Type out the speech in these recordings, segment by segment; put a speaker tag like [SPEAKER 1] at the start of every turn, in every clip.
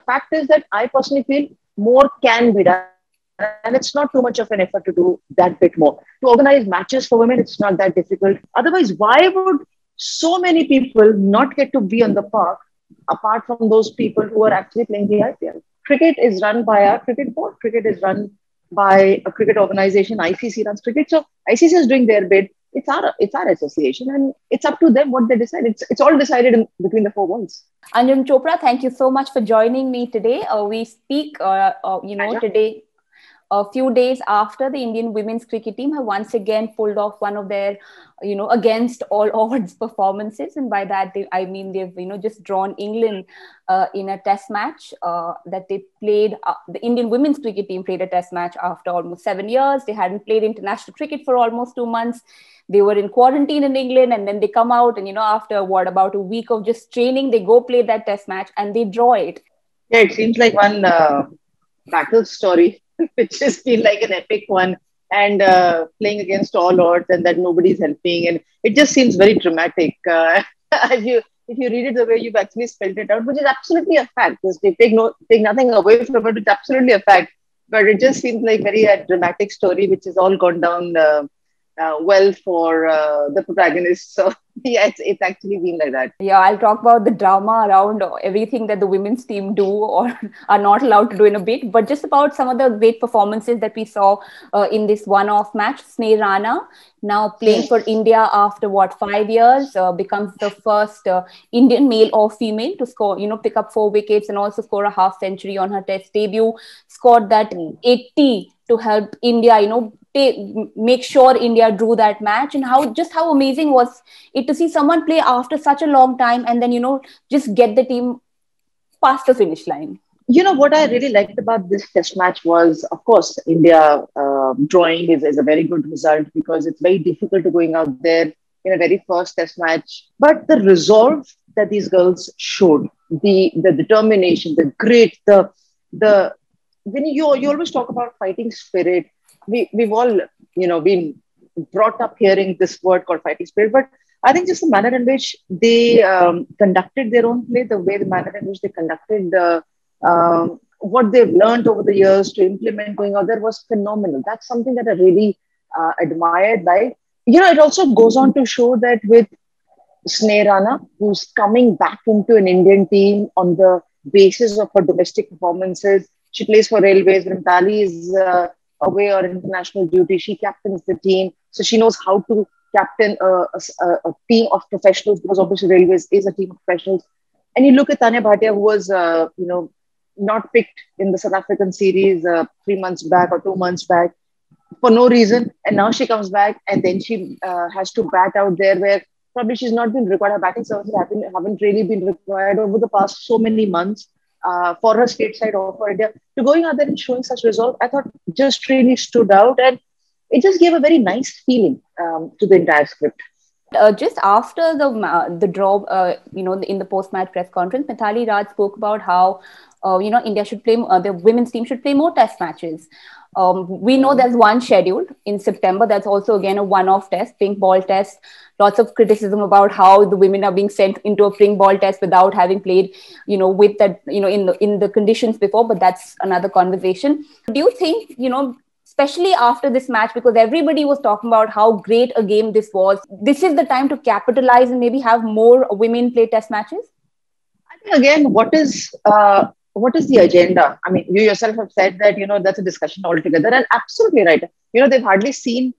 [SPEAKER 1] fact is that I personally feel more can be done, and it's not too much of an effort to do that bit more. To organize matches for women, it's not that difficult. Otherwise, why would so many people not get to be on the park apart from those people who are actually playing the IPL? Cricket is run by our cricket board. Cricket is run by a cricket organization. ICC runs cricket. So ICC is doing their bit. It's our association, and it's up to them what they decide. It's all decided between the four walls.
[SPEAKER 2] Anjum Chopra, thank you so much for joining me today. We speak, today a few days after the Indian women's cricket team have once again pulled off one of their, against all odds performances. And by that, I mean they've, just drawn England in a test match that they played. The Indian women's cricket team played a test match after almost 7 years. They hadn't played international cricket for almost 2 months. They were in quarantine in England, and then they come out and, after about a week of just training, they go play that test match and they draw it.
[SPEAKER 1] Yeah, it seems like one battle story, which has been like an epic one, and playing against all odds, and that nobody's helping. And it just seems very dramatic. If you read it the way you've actually spelled it out, which is absolutely a fact, because they take nothing away from it, it's absolutely a fact. But it just seems like very dramatic story, which has all gone down well for the protagonist. So yeah, it's actually been like that.
[SPEAKER 2] Yeah, I'll talk about the drama around everything that the women's team do or are not allowed to do in a bit, but just about some of the great performances that we saw in this one-off match. RANA, now playing for India after 5 years, becomes the first Indian male or female to score, pick up 4 wickets and also score a half century on her test debut. Scored that 80 to help India, make sure India drew that match. And how amazing was it to see someone play after such a long time and then, just get the team past the finish line.
[SPEAKER 1] What I really liked about this test match was, of course, India drawing is a very good result, because it's very difficult to going out there in a very first test match. But the resolve that these girls showed, the determination, the grit, when you always talk about fighting spirit, we've all, been brought up hearing this word called fighting spirit, but I think just the manner in which they conducted their own play, the manner in which they conducted what they've learned over the years to implement going out there was phenomenal. That's something that I really admired. Like, it also goes on to show that with RANA, who's coming back into an Indian team on the basis of her domestic performances. She plays for Railways. When Tali is away on international duty, she captains the team. So she knows how to captain a team of professionals, because obviously Railways is a team of professionals. And you look at TANIYA Bhatia, who was, not picked in the South African series 3 months back or 2 months back for no reason. And now she comes back, and then she has to bat out there where probably she's not been required. Her batting services haven't really been required over the past so many months for her stateside or for India. To going out there and showing such resolve, I thought just really stood out, and it just gave a very nice feeling to the entire script.
[SPEAKER 2] Just after the draw, in the post-match press conference, Mithali Raj spoke about how, India should play, the women's team should play more test matches. We know there's one scheduled in September. That's also, again, a one-off test, pink ball test. Lots of criticism about how the women are being sent into a pink ball test without having played, with that, in the conditions before. But that's another conversation. Do you think, especially after this match, because everybody was talking about how great a game this was, this is the time to capitalize and maybe have more women play test matches?
[SPEAKER 1] I think, again, what is the agenda? I mean, you yourself have said that, that's a discussion altogether, and absolutely right. They've hardly seen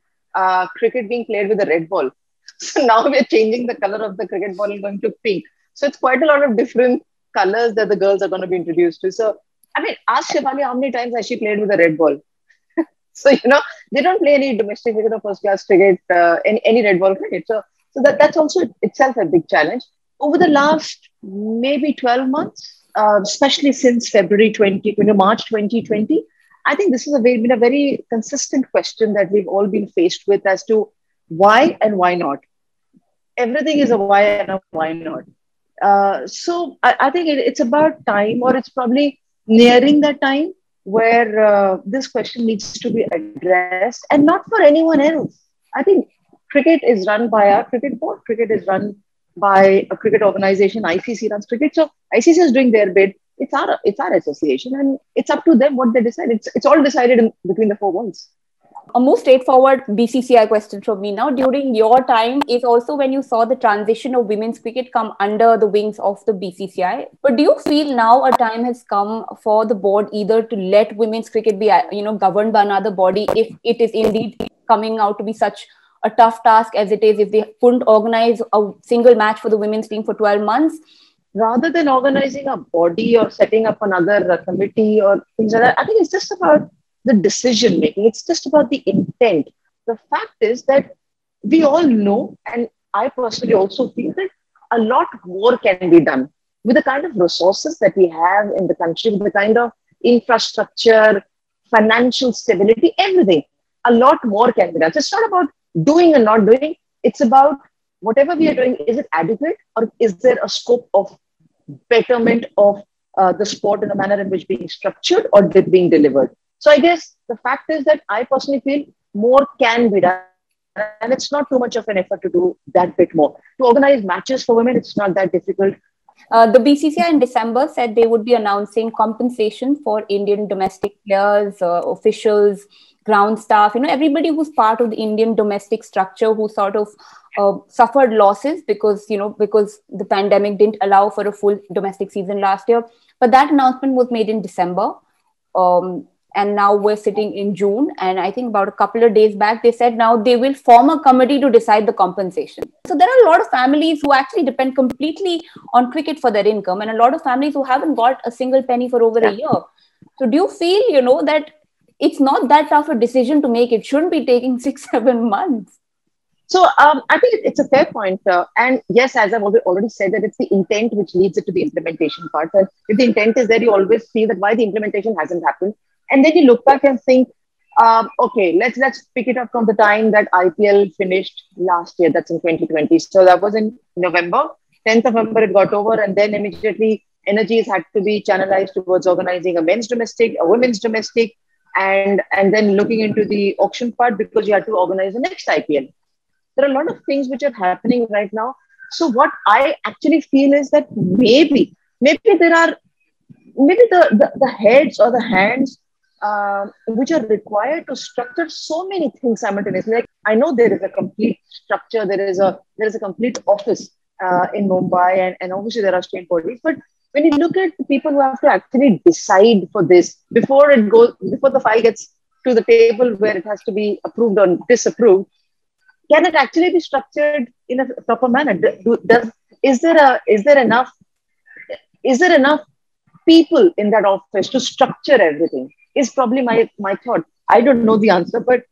[SPEAKER 1] cricket being played with a red ball. So now we're changing the color of the cricket ball and going to pink. So it's quite a lot of different colors that the girls are going to be introduced to. So, I mean, ask Shefali how many times has she played with a red ball? So, they don't play any domestic cricket or first class cricket, any red ball cricket. So that's also itself a big challenge. Over the last maybe 12 months, especially since March 2020, I think this has been a very consistent question that we've all been faced with as to why and why not. Everything is a why and a why not. So I think it's about time, or it's probably nearing that time where this question needs to be addressed, and not for anyone else. I think cricket is run by our cricket board. Cricket is run by a cricket organization. ICC runs cricket. So ICC is doing their bit. it's our association, and it's up to them what they decide. It's all decided between the four walls.
[SPEAKER 2] A more straightforward BCCI question from me now. During your time is also when you saw the transition of women's cricket come under the wings of the BCCI. But do you feel now a time has come for the board either to let women's cricket be, governed by another body if it is indeed coming out to be such a tough task as it is, if they couldn't organize a single match for the women's team for 12 months?
[SPEAKER 1] Rather than organizing a body or setting up another committee or things like that, I think it's just about the decision making. It's just about the intent. The fact is that we all know, and I personally also feel that a lot more can be done with the kind of resources that we have in the country, with the kind of infrastructure, financial stability, everything. A lot more can be done. So it's not about doing and not doing. It's about whatever we are doing, is it adequate, or is there a scope of betterment of the sport in a manner in which being structured or being delivered? So I guess the fact is that I personally feel more can be done, and it's not too much of an effort to do that bit more. To organize matches for women, it's not that difficult.
[SPEAKER 2] The BCCI in December said they would be announcing compensation for Indian domestic players, officials, ground staff, everybody who's part of the Indian domestic structure who sort of suffered losses because the pandemic didn't allow for a full domestic season last year. But that announcement was made in December. And now we're sitting in June. And I think about a couple of days back, they said now they will form a committee to decide the compensation. So there are a lot of families who actually depend completely on cricket for their income, and a lot of families who haven't got a single penny for over a year. So do you feel, that it's not that tough a decision to make? It shouldn't be taking 6-7 months.
[SPEAKER 1] So I think it's a fair point. And yes, as I've already said, that it's the intent which leads it to the implementation part. And if the intent is there, you always see that why the implementation hasn't happened. And then you look back and think, okay, let's pick it up from the time that IPL finished last year. That's in 2020. So that was in November. 10th of November, it got over. And then immediately energies had to be channelized towards organizing a men's domestic, a women's domestic, and then looking into the auction part because you had to organize the next IPL. There are a lot of things which are happening right now. So what I actually feel is that maybe there are the heads or the hands which are required to structure so many things simultaneously. Like, I know there is a complete structure, there is a complete office in Mumbai, and obviously there are state bodies. But when you look at the people who have to actually decide for this before the file gets to the table where it has to be approved or disapproved, can it actually be structured in a proper manner? Is there enough people in that office to structure everything? Is probably my thought. I don't know the answer, but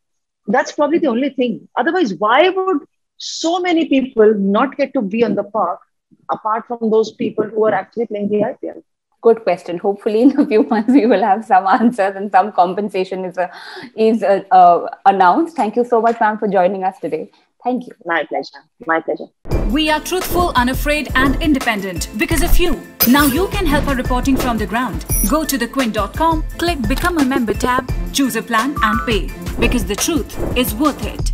[SPEAKER 1] that's probably the only thing. Otherwise, why would so many people not get to be on the park apart from those people who are actually playing the IPL?
[SPEAKER 2] Good question. Hopefully in a few months we will have some answers and some compensation is announced. Thank you so much, ma'am, for joining us today. Thank you.
[SPEAKER 1] My pleasure. My pleasure.
[SPEAKER 3] We are truthful, unafraid and independent because of you. Now you can help our reporting from the ground. Go to thequint.com, click Become a Member tab, choose a plan and pay. Because the truth is worth it.